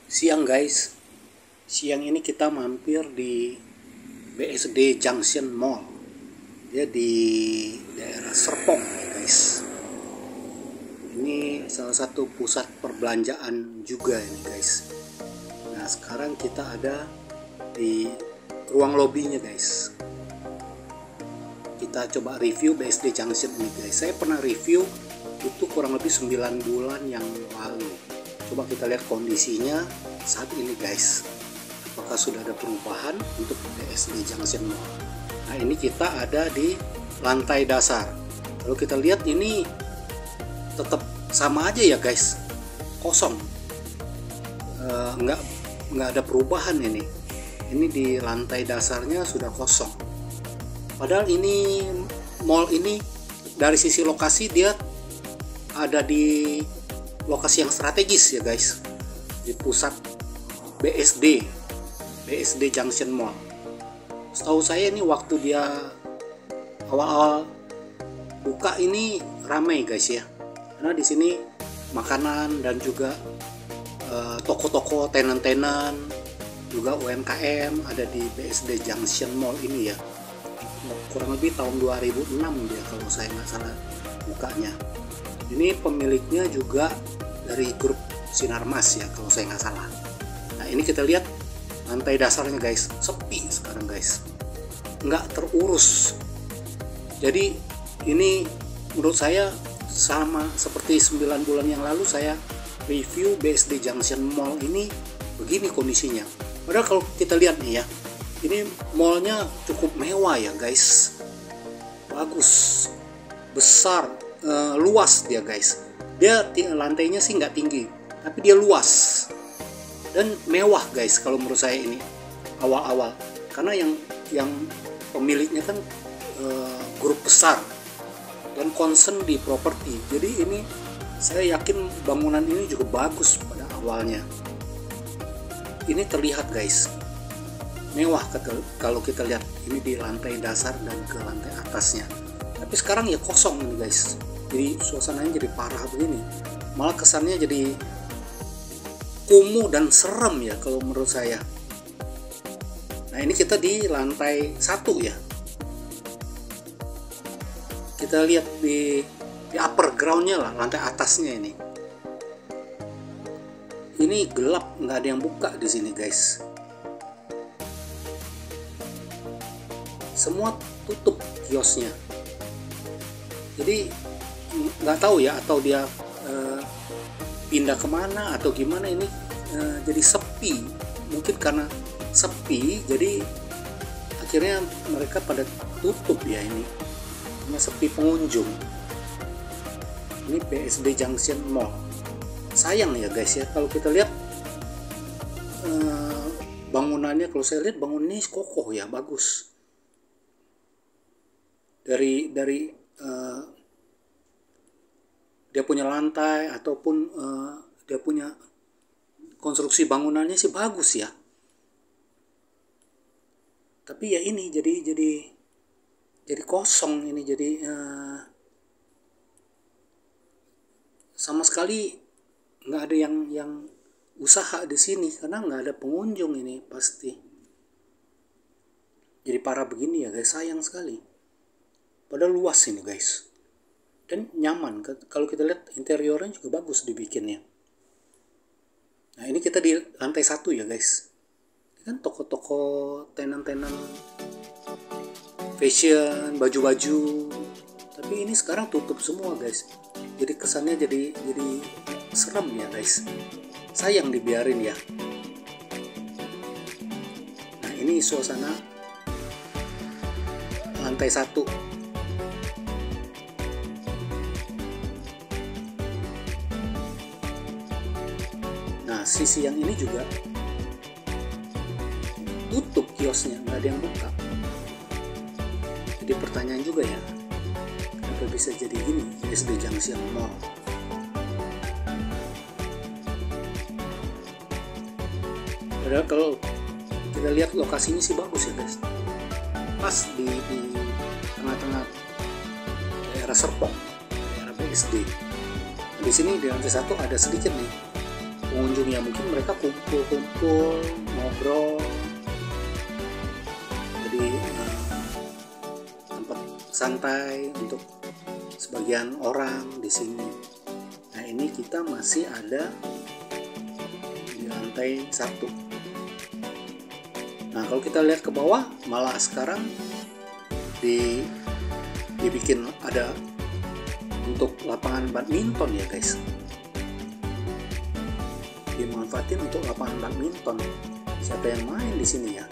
Siang guys, siang ini kita mampir di BSD Junction Mall. Dia di daerah Serpong ya guys. Ini salah satu pusat perbelanjaan juga ini guys. Nah sekarang kita ada di ruang lobbynya guys. Kita coba review BSD Junction ini guys. Saya pernah review itu kurang lebih 9 bulan yang lalu. Coba kita lihat kondisinya saat ini guys, apakah sudah ada perubahan untuk BSD Junction Mall. Nah ini kita ada di lantai dasar. Kalau kita lihat ini tetap sama aja ya guys, kosong, nggak ada perubahan ini di lantai dasarnya sudah kosong. Padahal ini mall ini dari sisi lokasi dia ada di lokasi yang strategis ya guys, di pusat BSD Junction Mall. Setahu saya ini waktu dia awal-awal buka ini ramai guys ya, karena di sini makanan dan juga toko-toko, tenan-tenan, juga UMKM ada di BSD Junction Mall ini ya. Kurang lebih tahun 2006 dia kalau saya nggak salah bukanya. Ini pemiliknya juga dari grup Sinarmas ya kalau saya nggak salah. Nah ini kita lihat lantai dasarnya guys, sepi sekarang guys, nggak terurus. Jadi ini menurut saya sama seperti 9 bulan yang lalu saya review BSD Junction Mall ini, begini kondisinya. Padahal kalau kita lihat nih ya, ini mallnya cukup mewah ya guys, bagus, besar, luas dia guys. Dia lantainya sih nggak tinggi, tapi dia luas dan mewah guys kalau menurut saya ini awal-awal, karena yang pemiliknya kan grup besar dan concern di properti. Jadi ini saya yakin bangunan ini juga bagus pada awalnya. Ini terlihat guys mewah kalau kita lihat ini di lantai dasar dan ke lantai atasnya. Tapi sekarang ya kosong ini guys, jadi suasananya jadi parah begini, malah kesannya jadi kumuh dan serem ya kalau menurut saya. Nah ini kita di lantai 1 ya, kita lihat di upper groundnya lah, lantai atasnya ini gelap, nggak ada yang buka di sini guys, semua tutup kiosnya. Jadi nggak tahu ya, atau dia pindah kemana atau gimana ini, jadi sepi. Mungkin karena sepi jadi akhirnya mereka pada tutup ya, ini karena sepi pengunjung. Ini BSD Junction Mall, sayang ya guys ya kalau kita lihat bangunannya. Kalau saya lihat bangunannya kokoh ya, bagus. Dari dia punya lantai ataupun dia punya konstruksi bangunannya sih bagus ya. Tapi ya ini jadi kosong ini, jadi sama sekali nggak ada yang usaha di sini karena nggak ada pengunjung ini pasti. Jadi parah begini ya guys, sayang sekali. Padahal luas ini guys, dan nyaman. Kalau kita lihat interiornya juga bagus dibikinnya. Nah ini kita di lantai 1 ya guys. Ini kan toko-toko, tenan-tenan fashion, baju-baju. Tapi ini sekarang tutup semua guys. Jadi kesannya jadi serem ya guys. Sayang dibiarin ya. Nah ini suasana lantai 1. Nah sisi yang ini juga tutup kiosnya, nggak ada yang buka. Jadi pertanyaan juga ya, kenapa bisa jadi gini BSD Junction Mall? Padahal kalau kita lihat lokasinya sih bagus ya guys, pas di tengah-tengah daerah Serpong, daerah BSD. Di sini di lantai 1 ada sedikit nih pengunjungnya, mungkin mereka kumpul-kumpul ngobrol, jadi tempat santai untuk sebagian orang di sini. Nah, ini kita masih ada di lantai 1. Nah, kalau kita lihat ke bawah, malah sekarang dibikin ada untuk lapangan badminton ya guys. Dimanfaatin untuk lapangan badminton. Siapa yang main di sini ya?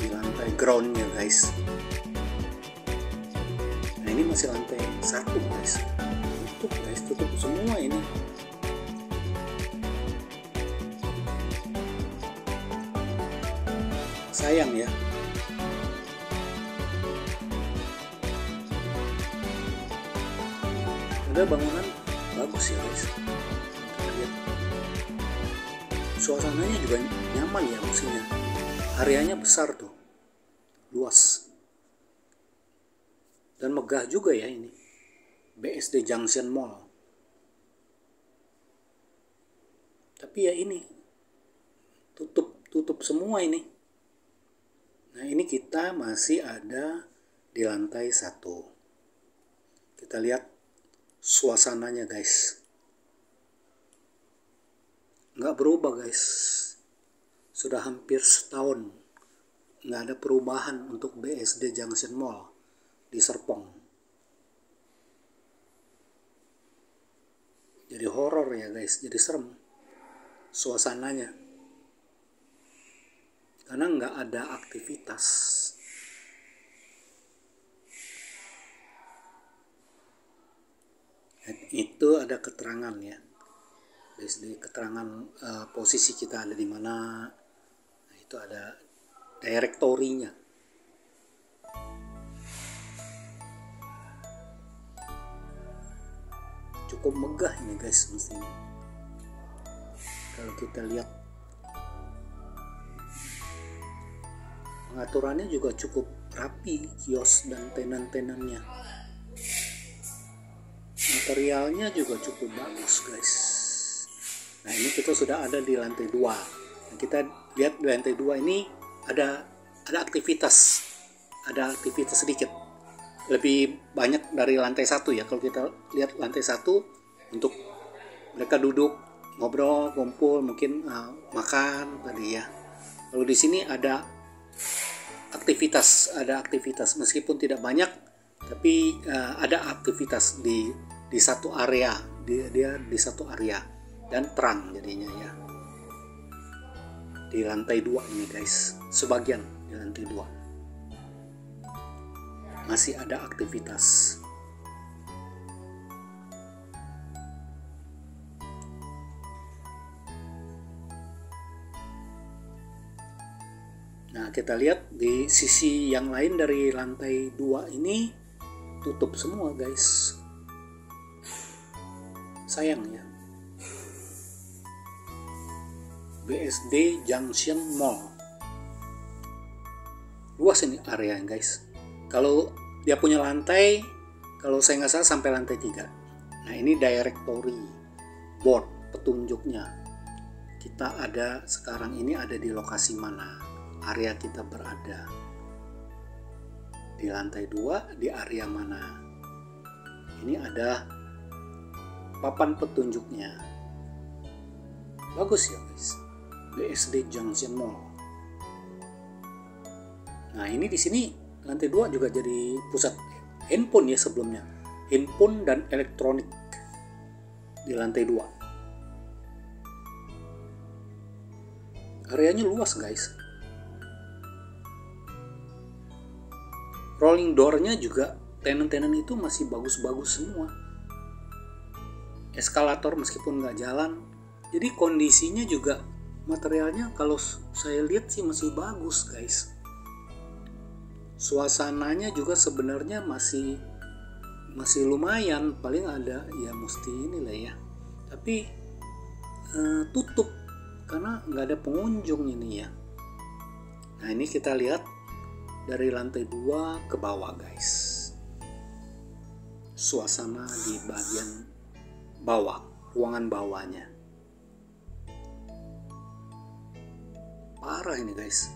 Di lantai groundnya guys. Nah, ini masih lantai 1 guys. Tutup semua ini. Sayang ya. Ada bangunan bagus ya guys. Kita lihat. Suasananya juga nyaman ya maksudnya. Areanya besar tuh. Luas. Dan megah juga ya ini. BSD Junction Mall. Tapi ya ini tutup semua ini. Nah, ini kita masih ada di lantai 1. Kita lihat suasananya guys, nggak berubah guys, sudah hampir setahun nggak ada perubahan untuk BSD Junction Mall di Serpong. Jadi horor ya guys, jadi serem suasananya karena nggak ada aktivitas. Itu ada keterangan ya, BSD keterangan posisi kita ada di mana. Nah, itu ada direktorinya. Cukup megah ini guys mestinya. Kalau kita lihat pengaturannya juga cukup rapi, kios dan tenan-tenannya. Materialnya juga cukup bagus guys. Nah, ini kita sudah ada di lantai 2. Nah, kita lihat di lantai 2 ini ada aktivitas sedikit lebih banyak dari lantai 1 ya. Kalau kita lihat lantai 1 untuk mereka duduk ngobrol, kumpul, mungkin makan tadi ya. Kalau di sini ada aktivitas meskipun tidak banyak, tapi ada aktivitas di satu area, dia di satu area dan terang jadinya ya. Di lantai 2 ini guys, sebagian di lantai 2 masih ada aktivitas. Nah, kita lihat di sisi yang lain dari lantai 2 ini tutup semua guys. Sayang ya. BSD Junction Mall. Luas ini area guys. Kalau dia punya lantai, kalau saya nggak salah sampai lantai 3. Nah, ini directory board petunjuknya. Kita ada sekarang ini ada di lokasi mana? Area kita berada. Di lantai 2 di area mana? Ini ada papan petunjuknya. Bagus ya guys. BSD Junction Mall. Nah, ini di sini lantai 2 juga jadi pusat handphone ya sebelumnya. Handphone dan elektronik di lantai 2. Areanya luas guys. Rolling door-nya juga tenan-tenan itu masih bagus-bagus semua. Eskalator meskipun nggak jalan, jadi kondisinya juga materialnya kalau saya lihat sih masih bagus guys. Suasananya juga sebenarnya masih lumayan, paling ada ya mesti inilah ya. Tapi tutup karena nggak ada pengunjung ini ya. Nah, ini kita lihat dari lantai 2 ke bawah guys. suasana di bagian bawah, ruangan bawahnya. Parah ini guys.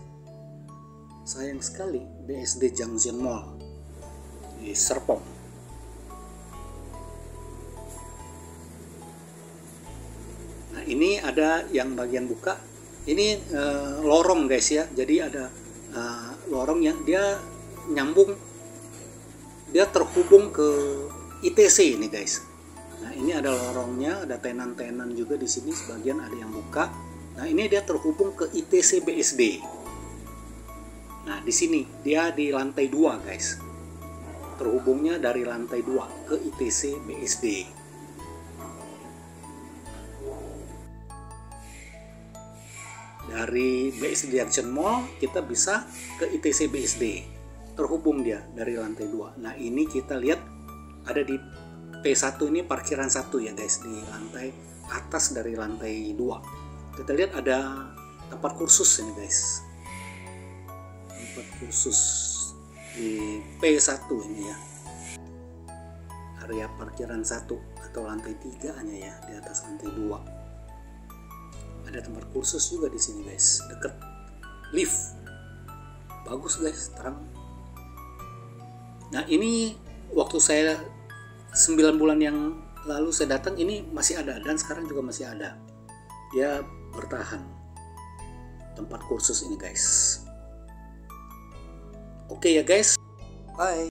Sayang sekali BSD Junction Mall di Serpong. Nah ini ada yang bagian buka. Ini lorong guys ya. Jadi ada lorong yang dia nyambung, dia terhubung ke ITC ini guys. Nah ini ada lorongnya, ada tenan-tenan juga di sini, sebagian ada yang buka. Nah ini dia terhubung ke ITC BSD. Nah di sini dia di lantai 2 guys, terhubungnya dari lantai 2 ke ITC BSD. Dari BSD Junction Mall kita bisa ke ITC BSD, terhubung dia dari lantai 2. Nah ini kita lihat ada di P1 ini parkiran 1 ya guys, di lantai atas dari lantai 2. Kita lihat ada tempat kursus ini guys, tempat kursus di P1 ini ya, area parkiran 1 atau lantai 3 hanya ya, di atas lantai 2. Ada tempat kursus juga di sini guys, deket lift, bagus guys, terang. Nah ini waktu saya 9 bulan yang lalu saya datang, ini masih ada, dan sekarang juga masih ada. Dia bertahan tempat kursus ini guys. Oke ya guys, bye.